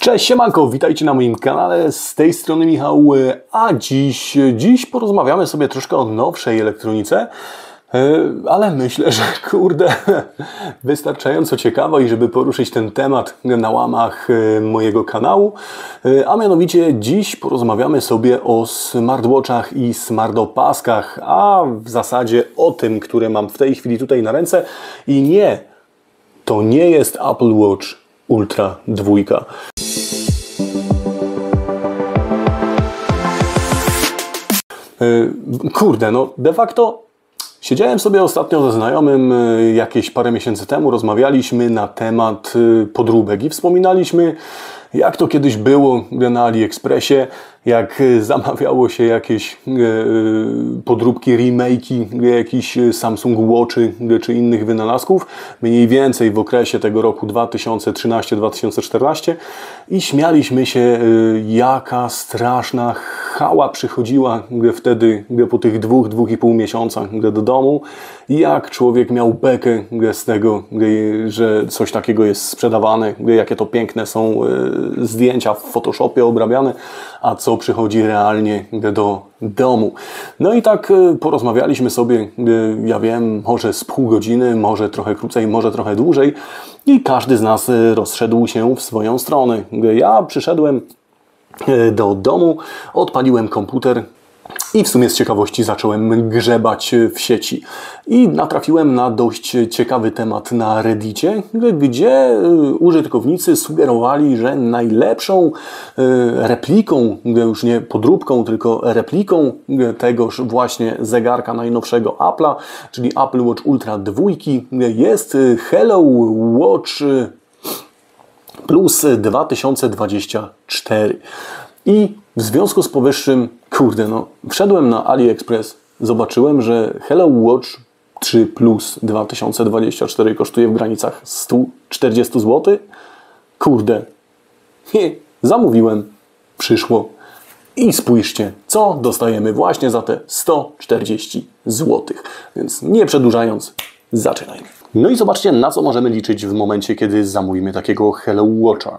Cześć, siemanko, witajcie na moim kanale, z tej strony Michał, a dziś porozmawiamy sobie troszkę o nowszej elektronice, ale myślę, że kurde, wystarczająco ciekawa i żeby poruszyć ten temat na łamach mojego kanału, a mianowicie dziś porozmawiamy sobie o smartwatchach i smartopaskach, a w zasadzie o tym, które mam w tej chwili tutaj na ręce i nie, to nie jest Apple Watch Ultra 2. Kurde, no de facto siedziałem sobie ostatnio ze znajomym jakieś parę miesięcy temu, rozmawialiśmy na temat podróbek i wspominaliśmy, jak to kiedyś było na AliExpressie, jak zamawiało się jakieś podróbki, remake'i jakichś Samsung Watchy czy innych wynalazków, mniej więcej w okresie tego roku 2013-2014 i śmialiśmy się, jaka straszna chała przychodziła wtedy po tych 2–2,5 miesiącach do domu i jak człowiek miał bekę z tego, że coś takiego jest sprzedawane, jakie to piękne są zdjęcia w Photoshopie obrabiane, a co przychodzi realnie do domu. No i tak porozmawialiśmy sobie, ja wiem, może z pół godziny, może trochę krócej, może trochę dłużej i każdy z nas rozszedł się w swoją stronę. Ja przyszedłem do domu, odpaliłem komputer i w sumie z ciekawości zacząłem grzebać w sieci. I natrafiłem na dość ciekawy temat na Reddicie, gdzie użytkownicy sugerowali, że najlepszą repliką, już nie podróbką, tylko repliką tegoż właśnie zegarka najnowszego Apple'a, czyli Apple Watch Ultra 2, jest Hello Watch Plus 2024. I w związku z powyższym, kurde, no, wszedłem na AliExpress, zobaczyłem, że Hello Watch 3 Plus 2024 kosztuje w granicach 140 zł. Kurde, zamówiłem, przyszło. I spójrzcie, co dostajemy właśnie za te 140 zł. Więc nie przedłużając, zaczynajmy. No i zobaczcie, na co możemy liczyć w momencie, kiedy zamówimy takiego Hello Watcha.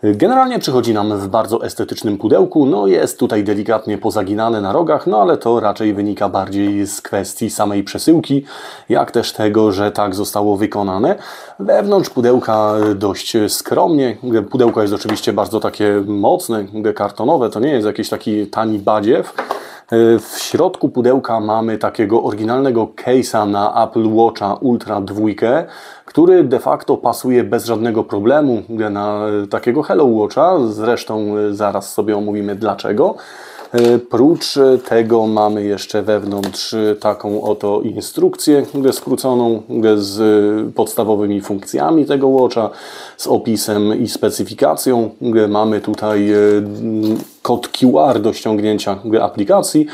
Generalnie przychodzi nam w bardzo estetycznym pudełku, no jest tutaj delikatnie pozaginane na rogach, no ale to raczej wynika bardziej z kwestii samej przesyłki, jak też tego, że tak zostało wykonane. Wewnątrz pudełka dość skromnie, pudełko jest oczywiście bardzo takie mocne, kartonowe, to nie jest jakiś taki tani badziew. W środku pudełka mamy takiego oryginalnego case'a na Apple Watcha Ultra 2, który de facto pasuje bez żadnego problemu na takiego Hello Watcha. Zresztą zaraz sobie omówimy dlaczego. Prócz tego mamy jeszcze wewnątrz taką oto instrukcję skróconą z podstawowymi funkcjami tego Watcha, z opisem i specyfikacją. Mamy tutaj kod QR do ściągnięcia aplikacji.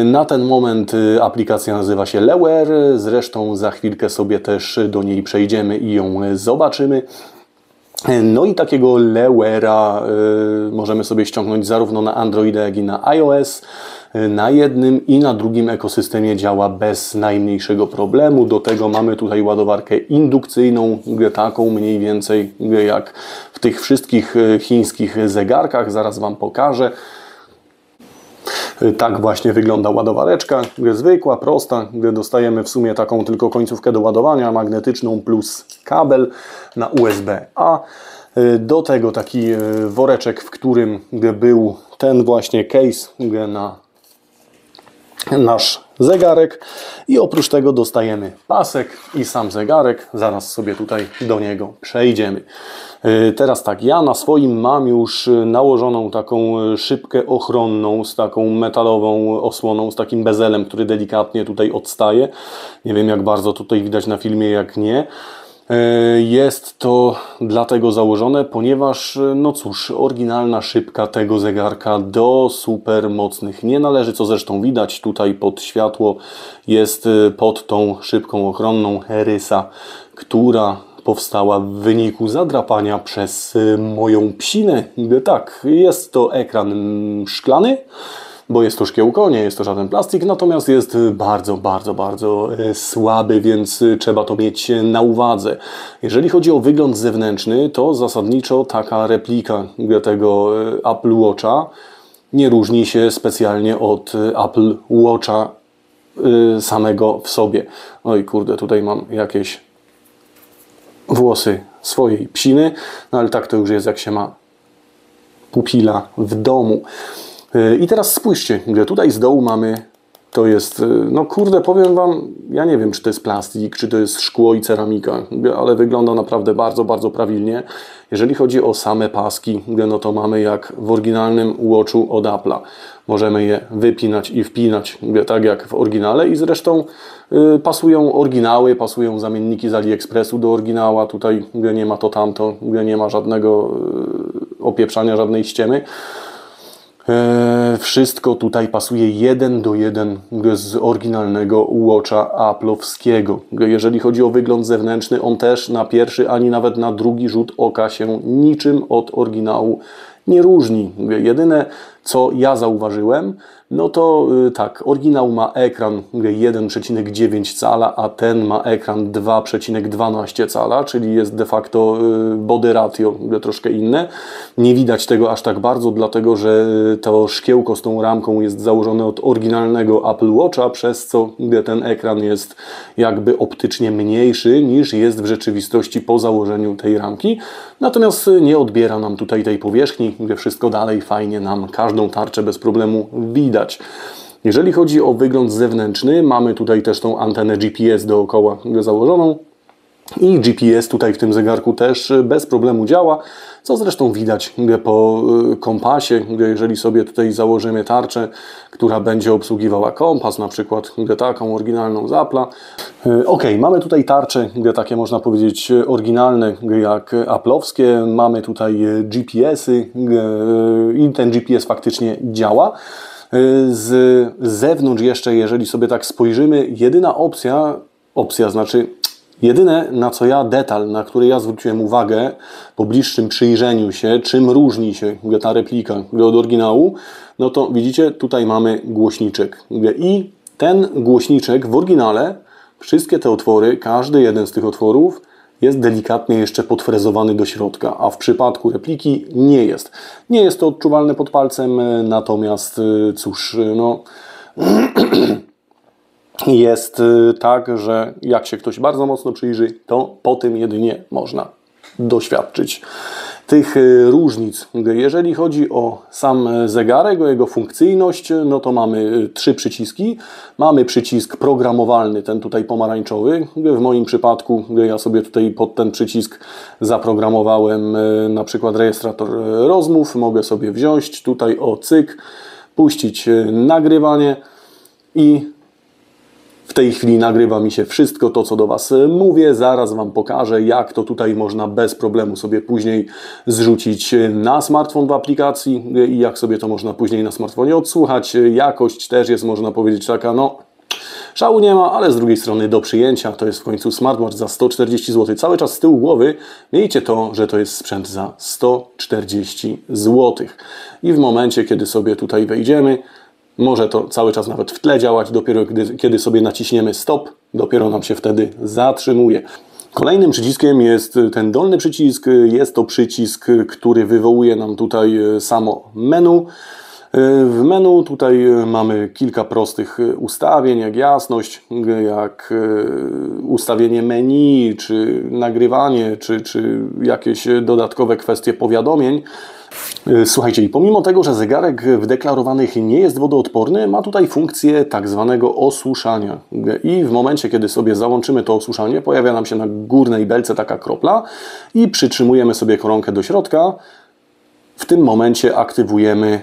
Na ten moment aplikacja nazywa się Lewear, zresztą za chwilkę sobie też do niej przejdziemy i ją zobaczymy. No i takiego Leweara możemy sobie ściągnąć zarówno na Androida, jak i na iOS. Na jednym i na drugim ekosystemie działa bez najmniejszego problemu. Do tego mamy tutaj ładowarkę indukcyjną, taką mniej więcej jak w tych wszystkich chińskich zegarkach. Zaraz Wam pokażę. Tak właśnie wygląda ładowareczka, zwykła, prosta. Dostajemy w sumie taką tylko końcówkę do ładowania, magnetyczną plus kabel na USB-A. Do tego taki woreczek, w którym był ten właśnie case na nasz zegarek i oprócz tego dostajemy pasek i sam zegarek. Zaraz sobie tutaj do niego przejdziemy. Teraz tak, ja na swoim mam już nałożoną taką szybkę ochronną z taką metalową osłoną, z takim bezelem, który delikatnie tutaj odstaje. Nie wiem, jak bardzo tutaj widać na filmie, jak nie. Jest to dlatego założone, ponieważ, no cóż, oryginalna szybka tego zegarka do super mocnych nie należy, co zresztą widać tutaj pod światło, jest pod tą szybką ochronną rysa, która powstała w wyniku zadrapania przez moją psinę. Tak, jest to ekran szklany, bo jest to szkiełko, nie jest to żaden plastik, natomiast jest bardzo, bardzo, bardzo słaby, więc trzeba to mieć na uwadze. Jeżeli chodzi o wygląd zewnętrzny, to zasadniczo taka replika tego Apple Watcha nie różni się specjalnie od Apple Watcha samego w sobie. Oj kurde, tutaj mam jakieś włosy swojej psiny, no ale tak to już jest, jak się ma pupila w domu. I teraz spójrzcie, gdzie tutaj z dołu mamy, to jest, no kurde, powiem Wam, ja nie wiem, czy to jest plastik, czy to jest szkło i ceramika, ale wygląda naprawdę bardzo, bardzo prawilnie. Jeżeli chodzi o same paski, no to mamy jak w oryginalnym Watchu od Apple'a. Możemy je wypinać i wpinać, tak jak w oryginale i zresztą pasują oryginały, pasują zamienniki z AliExpressu do oryginała. Tutaj nie ma to tamto, nie ma żadnego opieprzania, żadnej ściemy. Wszystko tutaj pasuje 1 do 1 z oryginalnego Watcha Apple'owskiego. Jeżeli chodzi o wygląd zewnętrzny, on też na pierwszy, ani nawet na drugi rzut oka się niczym od oryginału nie różni. Jedyne, co ja zauważyłem, no to tak, oryginał ma ekran 1,9 cala, a ten ma ekran 2,12 cala, czyli jest de facto body ratio troszkę inne. Nie widać tego aż tak bardzo, dlatego że to szkiełko z tą ramką jest założone od oryginalnego Apple Watcha, przez co ten ekran jest jakby optycznie mniejszy niż jest w rzeczywistości po założeniu tej ramki. Natomiast nie odbiera nam tutaj tej powierzchni, gdzie wszystko dalej fajnie nam każdą tarczę bez problemu widać. Jeżeli chodzi o wygląd zewnętrzny, mamy tutaj też tą antenę GPS dookoła założoną i GPS tutaj w tym zegarku też bez problemu działa, co zresztą widać po kompasie. Jeżeli sobie tutaj założymy tarczę, która będzie obsługiwała kompas, na przykład taką oryginalną z Apple'a. Ok, mamy tutaj tarcze, takie można powiedzieć oryginalne jak Apple'owskie, mamy tutaj GPS-y i ten GPS faktycznie działa. Z zewnątrz jeszcze, jeżeli sobie tak spojrzymy, jedyna opcja znaczy jedyne, na co detal, na który ja zwróciłem uwagę po bliższym przyjrzeniu się, czym różni się ta replika od oryginału, no to widzicie, tutaj mamy głośniczek. I ten głośniczek w oryginale, wszystkie te otwory, każdy jeden z tych otworów jest delikatnie jeszcze podfrezowany do środka, a w przypadku repliki nie jest. Nie jest to odczuwalne pod palcem, natomiast cóż, no jest tak, że jak się ktoś bardzo mocno przyjrzy, to po tym jedynie można doświadczyć tych różnic. Jeżeli chodzi o sam zegarek, o jego funkcyjność, no to mamy 3 przyciski. Mamy przycisk programowalny, ten tutaj pomarańczowy. W moim przypadku ja sobie tutaj pod ten przycisk zaprogramowałem na przykład rejestrator rozmów. Mogę sobie wziąć tutaj cyk, puścić nagrywanie i w tej chwili nagrywa mi się wszystko to, co do Was mówię. Zaraz Wam pokażę, jak to tutaj można bez problemu sobie później zrzucić na smartfon w aplikacji i jak sobie to można później na smartfonie odsłuchać. Jakość też jest, można powiedzieć, taka, no szału nie ma, ale z drugiej strony do przyjęcia. To jest w końcu smartwatch za 140 zł. Cały czas z tyłu głowy miejcie to, że to jest sprzęt za 140 zł. I w momencie, kiedy sobie tutaj wejdziemy, może to cały czas nawet w tle działać, dopiero kiedy sobie naciśniemy stop, dopiero nam się wtedy zatrzymuje. Kolejnym przyciskiem jest ten dolny przycisk. Jest to przycisk, który wywołuje nam tutaj samo menu. W menu tutaj mamy kilka prostych ustawień, jak jasność, jak ustawienie menu, czy nagrywanie, czy jakieś dodatkowe kwestie powiadomień. Słuchajcie, i pomimo tego, że zegarek w deklarowanych nie jest wodoodporny, ma tutaj funkcję tak zwanego osuszania. I w momencie, kiedy sobie załączymy to osuszanie, pojawia nam się na górnej belce taka kropla i przytrzymujemy sobie koronkę do środka. W tym momencie aktywujemy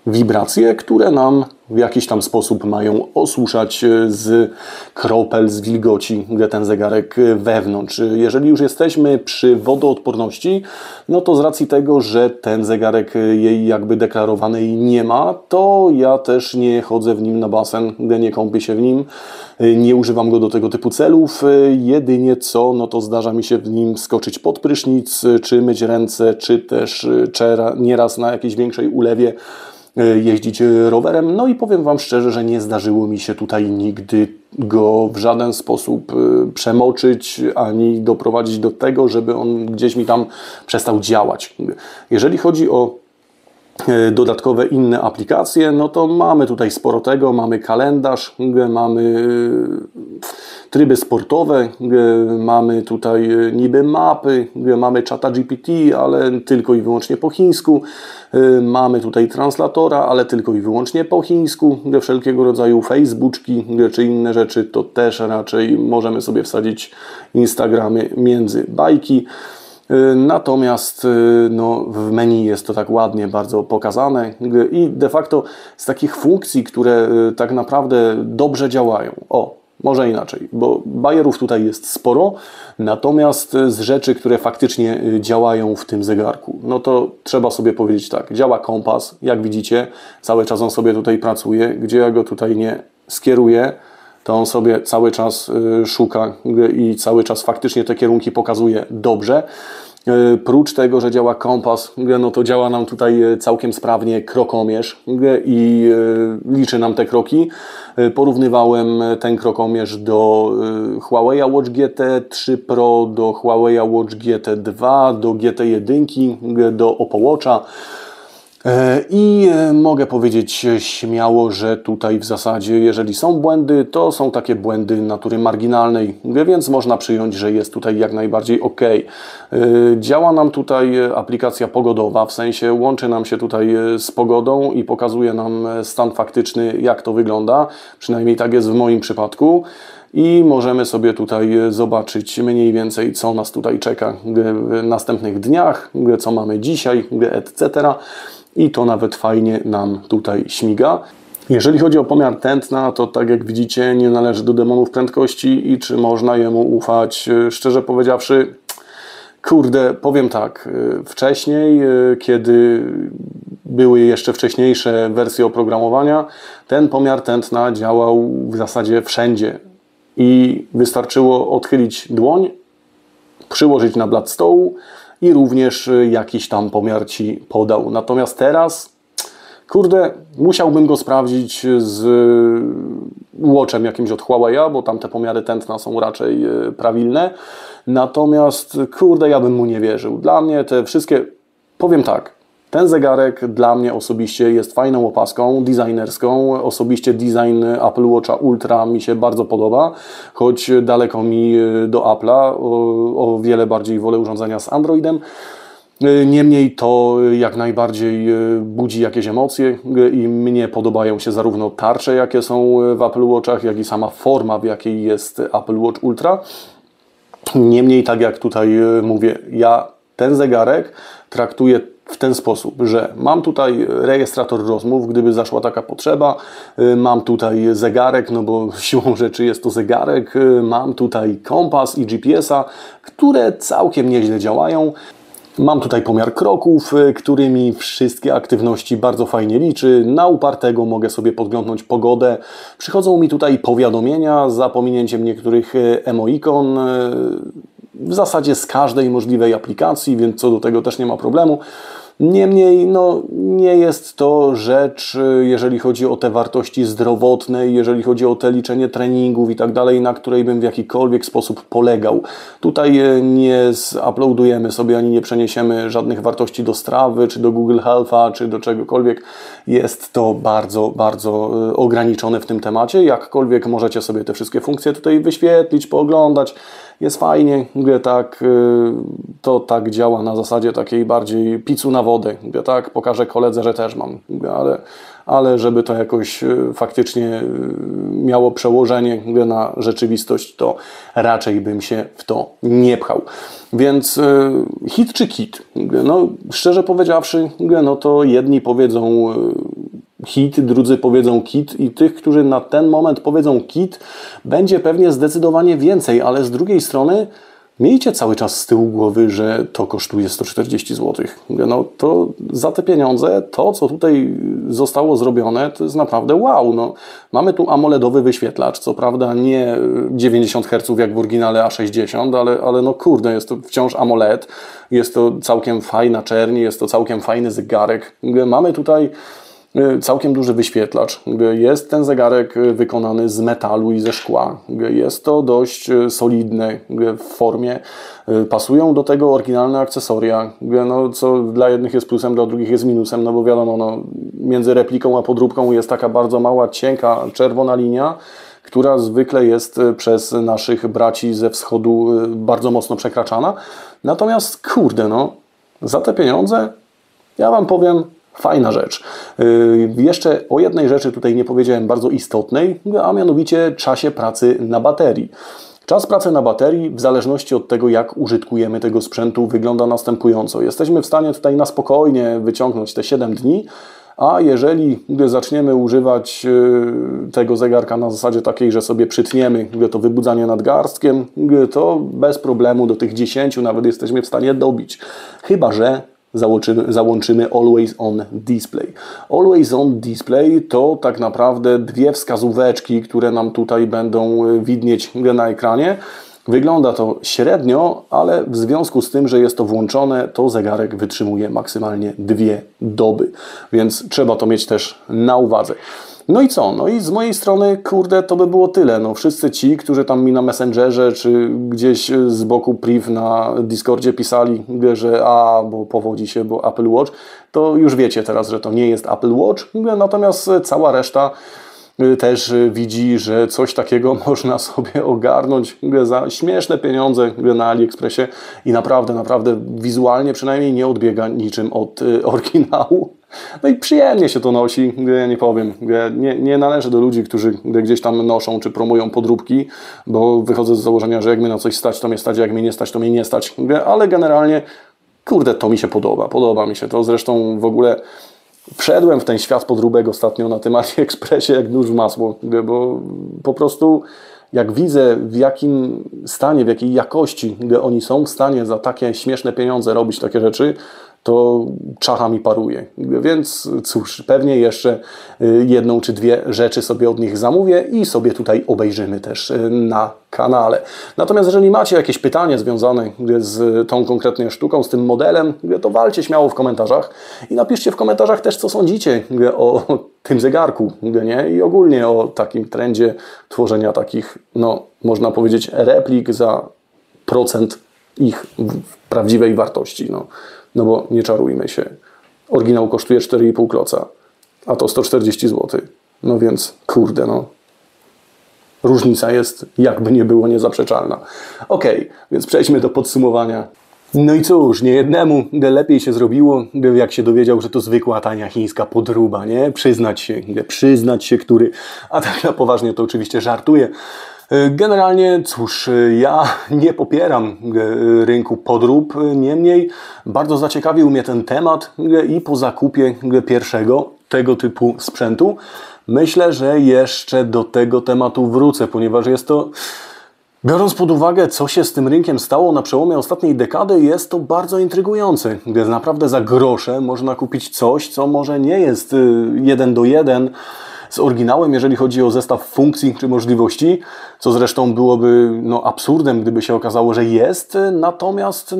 wibracje, które nam w jakiś tam sposób mają osuszać z kropel, z wilgoci, gdzie ten zegarek wewnątrz. Jeżeli już jesteśmy przy wodoodporności, no to z racji tego, że ten zegarek jej jakby deklarowanej nie ma, to ja też nie chodzę w nim na basen, nie kąpię się w nim, nie używam go do tego typu celów. Jedynie co, no to zdarza mi się w nim skoczyć pod prysznic, czy myć ręce, czy też nieraz na jakiejś większej ulewie jeździć rowerem. No i powiem Wam szczerze, że nie zdarzyło mi się tutaj nigdy go w żaden sposób przemoczyć, ani doprowadzić do tego, żeby on gdzieś mi tam przestał działać. Jeżeli chodzi o dodatkowe inne aplikacje, no to mamy tutaj sporo tego, mamy kalendarz, mamy tryby sportowe, mamy tutaj niby mapy, mamy czata GPT, ale tylko i wyłącznie po chińsku, mamy tutaj translatora, ale tylko i wyłącznie po chińsku, wszelkiego rodzaju facebooczki czy inne rzeczy, to też raczej możemy sobie wsadzić Instagramy między bajki. Natomiast no, w menu jest to tak ładnie bardzo pokazane i de facto z takich funkcji, które tak naprawdę dobrze działają. Może inaczej, bo bajerów tutaj jest sporo, natomiast z rzeczy, które faktycznie działają w tym zegarku, no to trzeba sobie powiedzieć tak, działa kompas, jak widzicie, cały czas on sobie tutaj pracuje, gdzie ja go tutaj nie skieruję, to on sobie cały czas szuka i cały czas faktycznie te kierunki pokazuje dobrze. Prócz tego, że działa kompas, no to działa nam tutaj całkiem sprawnie krokomierz i liczy nam te kroki. Porównywałem ten krokomierz do Huawei Watch GT 3 Pro, do Huawei Watch GT 2, do GT1, do Oppo Watcha. I mogę powiedzieć śmiało, że tutaj w zasadzie, jeżeli są błędy, to są takie błędy natury marginalnej, więc można przyjąć, że jest tutaj jak najbardziej ok. Działa nam tutaj aplikacja pogodowa, w sensie łączy nam się tutaj z pogodą i pokazuje nam stan faktyczny, jak to wygląda. Przynajmniej tak jest w moim przypadku. I możemy sobie tutaj zobaczyć mniej więcej, co nas tutaj czeka w następnych dniach, co mamy dzisiaj, etc. I to nawet fajnie nam tutaj śmiga. Jeżeli chodzi o pomiar tętna, to tak jak widzicie, nie należy do demonów prędkości i czy można jemu ufać? Szczerze powiedziawszy, kurde, powiem tak, wcześniej, kiedy były jeszcze wcześniejsze wersje oprogramowania, ten pomiar tętna działał w zasadzie wszędzie i wystarczyło odchylić dłoń, przyłożyć na blat stołu i również jakiś tam pomiar Ci podał. Natomiast teraz, kurde, musiałbym go sprawdzić z watchem jakimś od Huawei, bo tam te pomiary tętna są raczej prawilne. Natomiast, kurde, ja bym mu nie wierzył. Dla mnie te wszystkie, powiem tak, ten zegarek dla mnie osobiście jest fajną opaską, designerską. Osobiście design Apple Watcha Ultra mi się bardzo podoba, choć daleko mi do Apple'a, o wiele bardziej wolę urządzenia z Androidem. Niemniej to jak najbardziej budzi jakieś emocje i mnie podobają się zarówno tarcze, jakie są w Apple Watchach, jak i sama forma, w jakiej jest Apple Watch Ultra. Niemniej, tak jak tutaj mówię, ja ten zegarek traktuję w ten sposób, że mam tutaj rejestrator rozmów, gdyby zaszła taka potrzeba, mam tutaj zegarek, no bo siłą rzeczy jest to zegarek, mam tutaj kompas i GPS-a, które całkiem nieźle działają. Mam tutaj pomiar kroków, którymi wszystkie aktywności bardzo fajnie liczy. Na upartego mogę sobie podglądnąć pogodę. Przychodzą mi tutaj powiadomienia za pominięciem niektórych emoikon. W zasadzie z każdej możliwej aplikacji, więc co do tego też nie ma problemu. Niemniej, no, nie jest to rzecz, jeżeli chodzi o te wartości zdrowotne, jeżeli chodzi o te liczenie treningów i tak dalej, na której bym w jakikolwiek sposób polegał. Tutaj nie zuploadujemy sobie ani nie przeniesiemy żadnych wartości do Strawy, czy do Google Health'a, czy do czegokolwiek. Jest to bardzo, bardzo ograniczone w tym temacie. Jakkolwiek możecie sobie te wszystkie funkcje tutaj wyświetlić, pooglądać. Jest fajnie, mówię tak, to tak działa na zasadzie takiej bardziej pizzu na wodę. Mówię tak, pokażę koledze, że też mam, mówię, ale żeby to jakoś faktycznie miało przełożenie na rzeczywistość, to raczej bym się w to nie pchał. Więc hit czy kit? No, szczerze powiedziawszy, no to jedni powiedzą hit, drudzy powiedzą kit i tych, którzy na ten moment powiedzą kit, będzie pewnie zdecydowanie więcej, ale z drugiej strony miejcie cały czas z tyłu głowy, że to kosztuje 140 zł. No to za te pieniądze, to co tutaj zostało zrobione, to jest naprawdę wow. No, mamy tu AMOLEDowy wyświetlacz, co prawda nie 90 Hz jak w oryginale A60, ale no kurde, jest to wciąż AMOLED, jest to całkiem fajna czerń, jest to całkiem fajny zegarek. Mamy tutaj całkiem duży wyświetlacz. Jest ten zegarek wykonany z metalu i ze szkła. Jest to dość solidne w formie. Pasują do tego oryginalne akcesoria, no, co dla jednych jest plusem, dla drugich jest minusem, no bo wiadomo, no, między repliką a podróbką jest taka bardzo mała, cienka, czerwona linia, która zwykle jest przez naszych braci ze wschodu bardzo mocno przekraczana. Natomiast, kurde, no, za te pieniądze, ja Wam powiem, fajna rzecz. Jeszcze o jednej rzeczy tutaj nie powiedziałem, bardzo istotnej, a mianowicie czasie pracy na baterii. Czas pracy na baterii, w zależności od tego, jak użytkujemy tego sprzętu, wygląda następująco. Jesteśmy w stanie tutaj na spokojnie wyciągnąć te 7 dni, a jeżeli zaczniemy używać tego zegarka na zasadzie takiej, że sobie przytniemy to wybudzanie nadgarstkiem, to bez problemu do tych 10 nawet jesteśmy w stanie dobić. Chyba że załączymy Always On Display. Always On Display to tak naprawdę dwie wskazóweczki, które nam tutaj będą widnieć na ekranie. Wygląda to średnio, ale w związku z tym, że jest to włączone, to zegarek wytrzymuje maksymalnie 2 doby, więc trzeba to mieć też na uwadze. No i co? No i z mojej strony, kurde, to by było tyle. No, wszyscy ci, którzy tam mi na Messengerze, czy gdzieś z boku priv na Discordzie pisali, że bo powodzi się, bo Apple Watch, to już wiecie teraz, że to nie jest Apple Watch, natomiast cała reszta też widzi, że coś takiego można sobie ogarnąć za śmieszne pieniądze na AliExpressie i naprawdę wizualnie przynajmniej nie odbiega niczym od oryginału. No i przyjemnie się to nosi, nie powiem. Nie należę do ludzi, którzy gdzieś tam noszą czy promują podróbki, bo wychodzę z założenia, że jak mnie na coś stać, to mnie stać, a jak mnie nie stać, to mnie nie stać. Ale generalnie, kurde, to mi się podoba. Podoba mi się to. Zresztą w ogóle wszedłem w ten świat podróbek ostatnio na tym AliExpressie jak nóż w masło, bo po prostu jak widzę, w jakim stanie, w jakiej jakości oni są w stanie za takie śmieszne pieniądze robić takie rzeczy, to czacha mi paruje. Więc cóż, pewnie jeszcze jedną czy dwie rzeczy sobie od nich zamówię i sobie tutaj obejrzymy też na kanale. Natomiast jeżeli macie jakieś pytanie związane z tą konkretnie sztuką, z tym modelem, to walcie śmiało w komentarzach i napiszcie w komentarzach też, co sądzicie o tym zegarku, nie? I ogólnie o takim trendzie tworzenia takich, no, można powiedzieć, replik za procent ich prawdziwej wartości. No bo nie czarujmy się. Oryginał kosztuje 4,5 kloca, a to 140 zł. No więc, kurde, no. Różnica jest, jakby nie było, niezaprzeczalna. Ok, więc przejdźmy do podsumowania. No i cóż, niejednemu lepiej się zrobiło, jak się dowiedział, że to zwykła, tania chińska podróba, nie? Przyznać się, który... A tak na poważnie to oczywiście żartuję. Generalnie, cóż, ja nie popieram rynku podrób, niemniej bardzo zaciekawił mnie ten temat i po zakupie pierwszego tego typu sprzętu myślę, że jeszcze do tego tematu wrócę, ponieważ jest to, biorąc pod uwagę, co się z tym rynkiem stało na przełomie ostatniej dekady, jest to bardzo intrygujące. Naprawdę za grosze można kupić coś, co może nie jest 1 do 1 z oryginałem, jeżeli chodzi o zestaw funkcji czy możliwości, co zresztą byłoby absurdem, gdyby się okazało, że jest, natomiast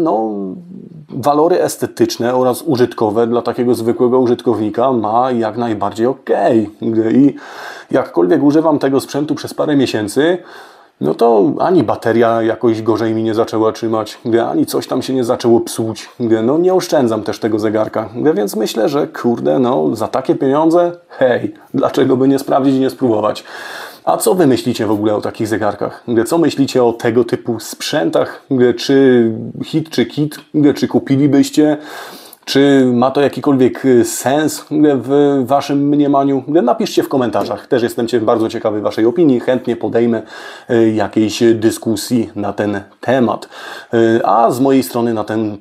walory estetyczne oraz użytkowe dla takiego zwykłego użytkownika ma jak najbardziej ok. I jakkolwiek używam tego sprzętu przez parę miesięcy, no to ani bateria jakoś gorzej mi nie zaczęła trzymać, ani coś tam się nie zaczęło psuć. No nie oszczędzam też tego zegarka, więc myślę, że kurde, za takie pieniądze, hej, dlaczego by nie sprawdzić i nie spróbować. A co wy myślicie w ogóle o takich zegarkach? Co myślicie o tego typu sprzętach? Czy hit, czy kit? Czy kupilibyście? Czy ma to jakikolwiek sens w waszym mniemaniu? Napiszcie w komentarzach. Też jestem bardzo ciekawy waszej opinii. Chętnie podejmę jakiejś dyskusji na ten temat. A z mojej strony na ten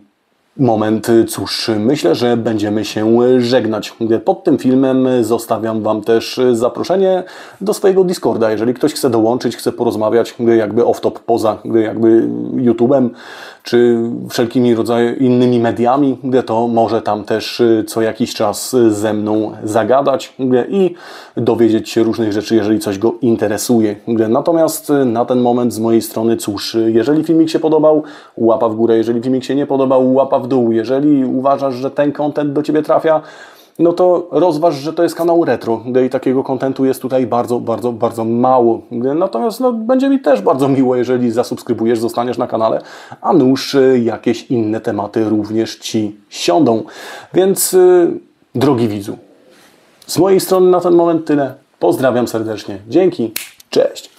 moment, cóż, myślę, że będziemy się żegnać. Pod tym filmem zostawiam wam też zaproszenie do swojego Discorda. Jeżeli ktoś chce dołączyć, chce porozmawiać jakby off-top poza jakby YouTube'em, czy wszelkimi innymi mediami, to może tam też co jakiś czas ze mną zagadać i dowiedzieć się różnych rzeczy, jeżeli coś go interesuje. Natomiast na ten moment z mojej strony, cóż, jeżeli filmik się podobał, łapa w górę, jeżeli filmik się nie podobał, łapa w dół. Jeżeli uważasz, że ten content do ciebie trafia, no to rozważ, że to jest kanał retro, i takiego kontentu jest tutaj bardzo, bardzo, bardzo mało. Natomiast no, będzie mi też bardzo miło, jeżeli zasubskrybujesz, zostaniesz na kanale, a nuż jakieś inne tematy również Ci siądą. Więc drogi widzu, z mojej strony na ten moment tyle. Pozdrawiam serdecznie. Dzięki. Cześć.